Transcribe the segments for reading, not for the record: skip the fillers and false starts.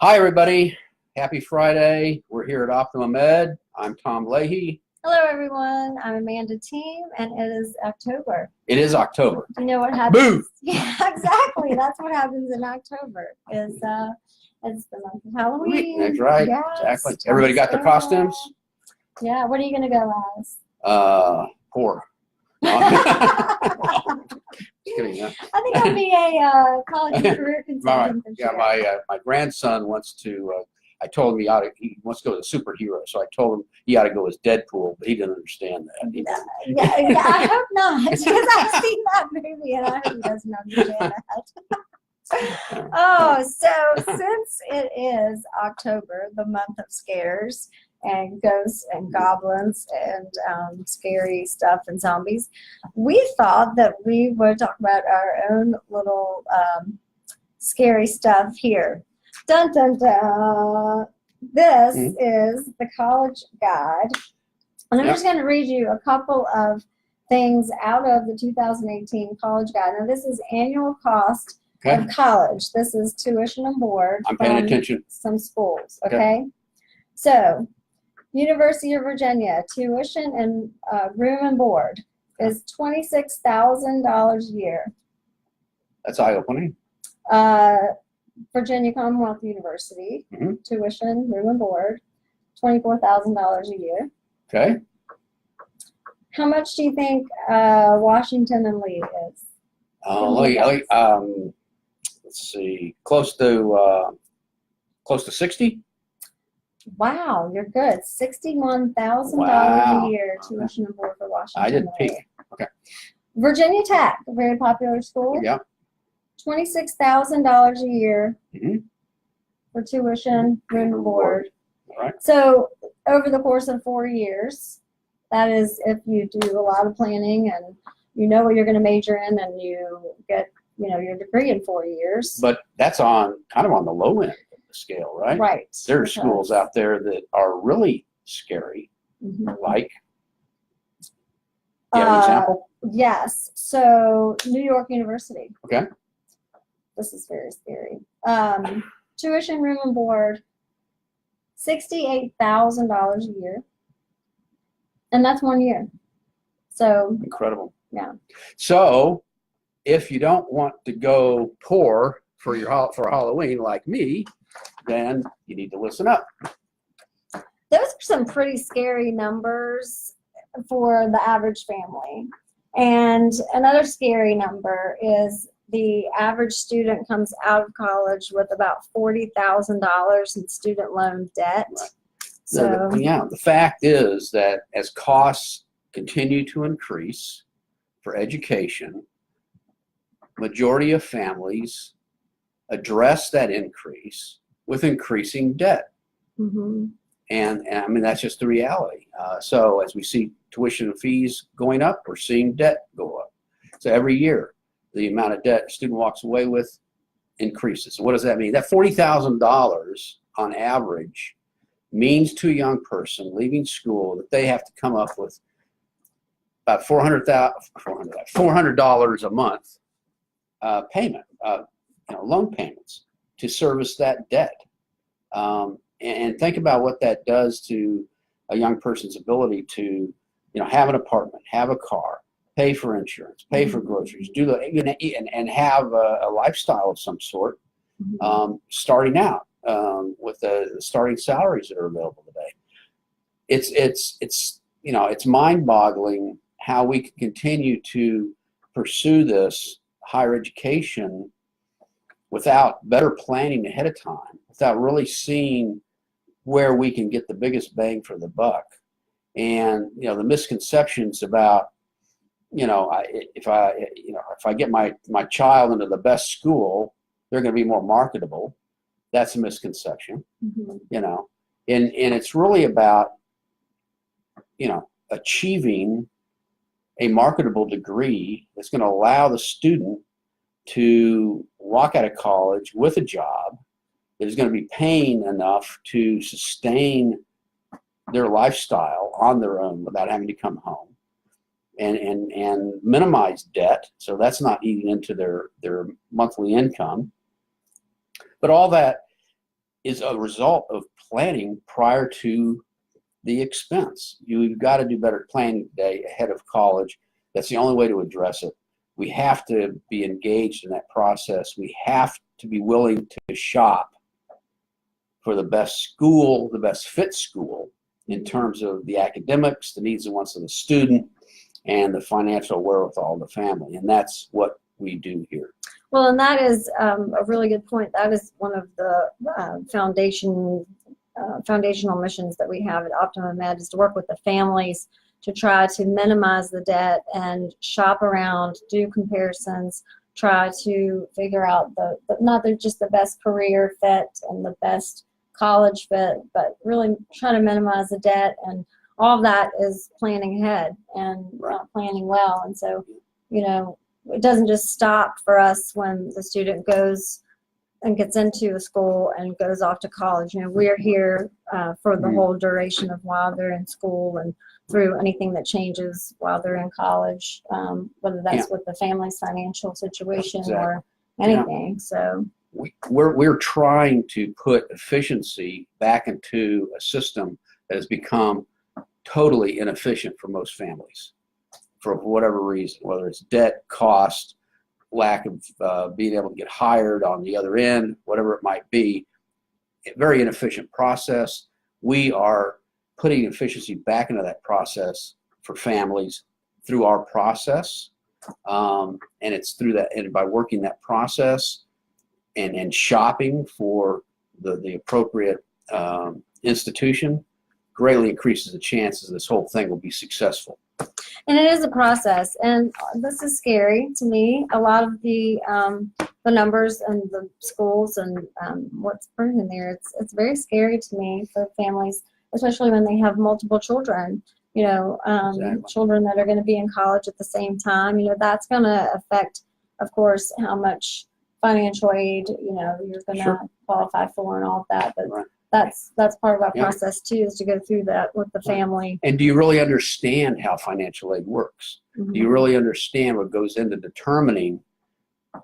Hi, everybody. Happy Friday. We're here at Optimum Ed. I'm Tom Leahy. Hello, everyone. I'm Amanda Team, and it is October. It is October. Do you know what happens? Boo! Yeah, exactly. That's what happens in October. It's the month of Halloween. That's right. Yes, Exactly. Everybody got their costumes? Yeah. What are you gonna go as? Poor. Just kidding. Huh? I think I'll be a college and career All right. consultant this Yeah, year. my grandson wants to. I told him he wants to go as a superhero, so I told him he ought to go as Deadpool, but he didn't understand that. Yeah, I hope not, because I've seen that movie and I hope he doesn't understand that. Oh, so since it is October, the month of scares and ghosts and goblins and scary stuff and zombies, we thought that we would talk about our own little scary stuff here. Dun dun dun! This is the college guide, and I'm just going to read you a couple of things out of the 2018 college guide. Now, this is annual cost of college. This is tuition and board. I'm paying attention. Some schools, okay? So, University of Virginia, tuition and room and board is $26,000 a year. That's eye-opening. Virginia Commonwealth University, tuition, room and board, $24,000 a year. Okay. How much do you think Washington and Lee is? Let's see, close to 60. Wow, you're good. $61,000 Wow. a year tuition and board for Washington. I didn't and peek. Lee. Okay. Virginia Tech, a very popular school. Yeah. $26,000 a year for tuition, room and board. All right. So over the course of 4 years, that is if you do a lot of planning and you know what you're going to major in and you get your degree in 4 years. But that's kind of on the low end of the scale, right? Right. There are schools out there that are really scary, like. Do you have an example? Yes. So New York University. Okay. This is very scary. Tuition, room and board, $68,000 a year, and that's 1 year. So incredible. Yeah. So, if you don't want to go poor for Halloween like me, then you need to listen up. Those are some pretty scary numbers for the average family. And another scary number is the average student comes out of college with about $40,000 in student loan debt. Right. So the fact is that as costs continue to increase for education, majority of families address that increase with increasing debt. And I mean, that's just the reality. So as we see tuition and fees going up, we're seeing debt go up. So every year, the amount of debt a student walks away with increases. So what does that mean? That $40,000 on average means to a young person leaving school that they have to come up with about $400 a month payment, loan payments to service that debt. And think about what that does to a young person's ability to, have an apartment, have a car, pay for insurance, pay for groceries, and have a lifestyle of some sort, starting out with the starting salaries that are available today. It's mind-boggling how we can continue to pursue this higher education without better planning ahead of time, without really seeing where we can get the biggest bang for the buck. And the misconceptions about if I get my child into the best school, they're going to be more marketable. That's a misconception. And it's really about achieving a marketable degree that's going to allow the student to walk out of college with a job that is going to be paying enough to sustain their lifestyle on their own without having to come home, and minimize debt, so that's not eating into their monthly income. But all that is a result of planning prior to the expense. You've got to do better planning today ahead of college. That's the only way to address it. We have to be engaged in that process. We have to be willing to shop for the best school, the best fit school in terms of the academics, the needs and wants of the student, and the financial wherewithal of the family. And that's what we do here. Well, and that is a really good point. That is one of the foundational missions that we have at Optimum Ed, is to work with the families to try to minimize the debt and shop around, do comparisons, try to figure out not just the best career fit and the best college fit, but really try to minimize the debt. And all of that is planning ahead and planning well. And so, it doesn't just stop for us when the student goes and gets into a school and goes off to college. We're here for the whole duration of while they're in school and through anything that changes while they're in college, whether that's with the family's financial situation or anything. So we're trying to put efficiency back into a system that has become totally inefficient for most families for whatever reason, whether it's debt, cost, lack of being able to get hired on the other end, whatever it might be. A very inefficient process. We are putting efficiency back into that process for families through our process, and it's through that, and by working that process and shopping for the appropriate institution, greatly increases the chances this whole thing will be successful. And it is a process, and this is scary to me. A lot of the numbers and the schools and what's proven there, it's very scary to me for families, especially when they have multiple children. Exactly. Children that are going to be in college at the same time. That's going to affect, of course, how much financial aid you're going to qualify for and all of that. But that's part of our process too, is to go through that with the family. And do you really understand how financial aid works? Mm-hmm. Do you really understand what goes into determining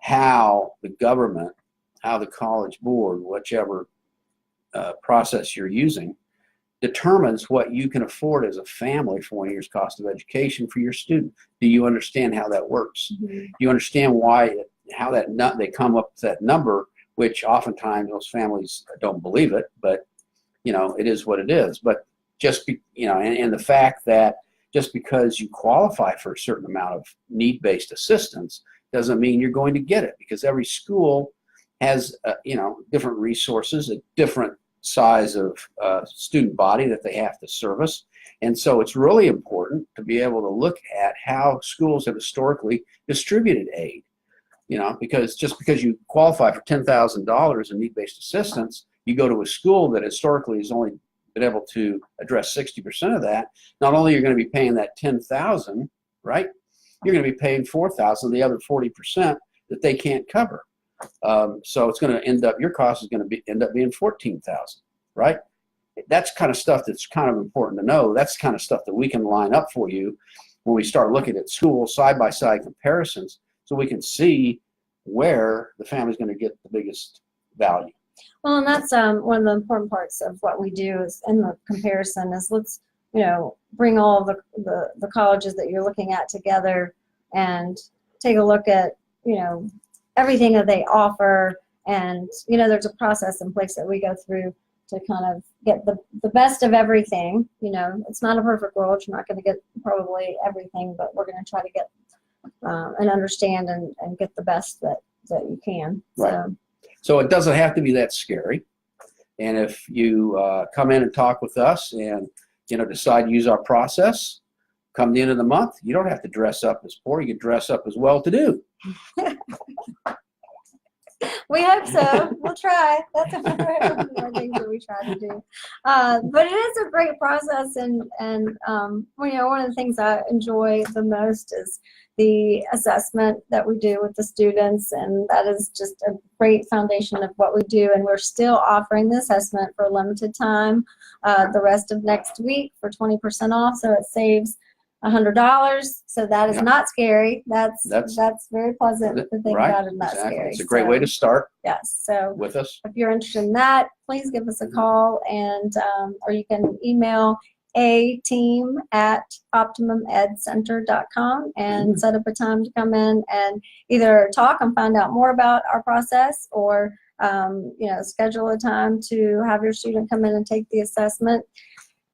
how the government, how the college board, whichever process you're using, determines what you can afford as a family for 1 year's cost of education for your student? Do you understand how that works? Mm-hmm. Do you understand how they come up with that number, which oftentimes those families don't believe it, but it is what it is. But and the fact that just because you qualify for a certain amount of need-based assistance doesn't mean you're going to get it, because every school has different resources, a different size of student body that they have to service. And so it's really important to be able to look at how schools have historically distributed aid. Because just because you qualify for $10,000 in need-based assistance, you go to a school that historically has only been able to address 60% of that. Not only are you going to be paying that $10,000, right? You're going to be paying $4,000, the other 40% that they can't cover. So it's going to end up, your cost is going to end up being $14,000, right? That's kind of stuff that's kind of important to know. That's the kind of stuff that we can line up for you when we start looking at school side-by-side comparisons, so we can see where the family's going to get the biggest value. Well, and that's one of the important parts of what we do is in the comparison is let's bring all the colleges that you're looking at together and take a look at everything that they offer, and there's a process in place that we go through to kind of get the best of everything. It's not a perfect world. You're not going to get probably everything, but we're going to try to get and understand and get the best that you can. Right. So it doesn't have to be that scary. And if you come in and talk with us and decide to use our process, come the end of the month, you don't have to dress up as poor. You can dress up as well-to-do. We hope so. We'll try. That's one of the things that we try to do. But it is a great process, and one of the things I enjoy the most is the assessment that we do with the students, and that is just a great foundation of what we do. And we're still offering the assessment for a limited time the rest of next week for 20% off, so it saves $100. So that is Yeah. not scary. That's That's- very pleasant to think Right, about, and not exactly. scary. It's a great way to start Yes. So with us. if you're interested in that, please give us a call, and or you can email ateam@optimumedcenter.com and set up a time to come in and either talk and find out more about our process, or schedule a time to have your student come in and take the assessment.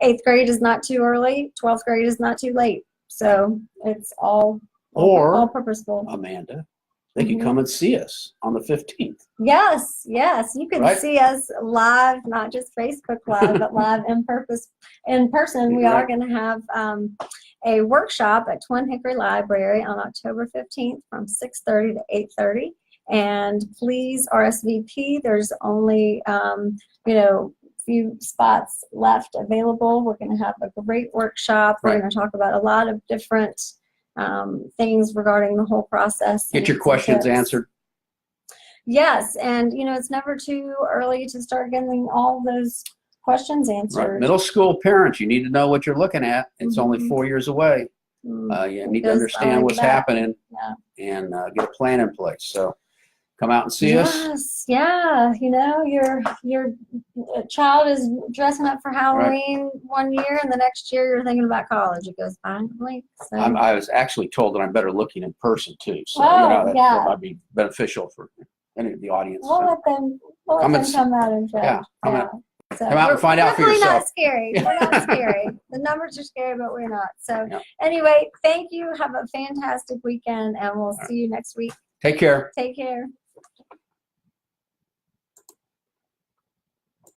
8th grade is not too early. 12th grade is not too late. So it's all purposeful. Amanda, they can come and see us on the 15th. Yes, you can Right? see us live, not just Facebook Live, but live in person. We are Right. going to have a workshop at Twin Hickory Library on October 15th from 6:30 to 8:30. And please RSVP. There's only few spots left available. We're going to have a great workshop. We're Right. going to talk about a lot of different things regarding the whole process. Get your questions answered. Yes, and it's never too early to start getting all those questions answered. Right. Middle school parents, you need to know what you're looking at. It's only Mhm. 4 years away. Mm, You it need to goes understand by what's that. happening Yeah. and get a plan in place. So come out and see us. Yes, yeah. Your child is dressing up for Halloween one year, and the next year you're thinking about college. It goes by in a blink. So. I was actually told that I'm better looking in person too. So that might be beneficial for any of the audience. We'll let them come out and judge. Yeah, come out. So Come out and find out for definitely yourself. not scary. We're not scary. The numbers are scary, but we're not. So Yeah. anyway, thank you. Have a fantastic weekend, and we'll see you next week. Take care. Take care.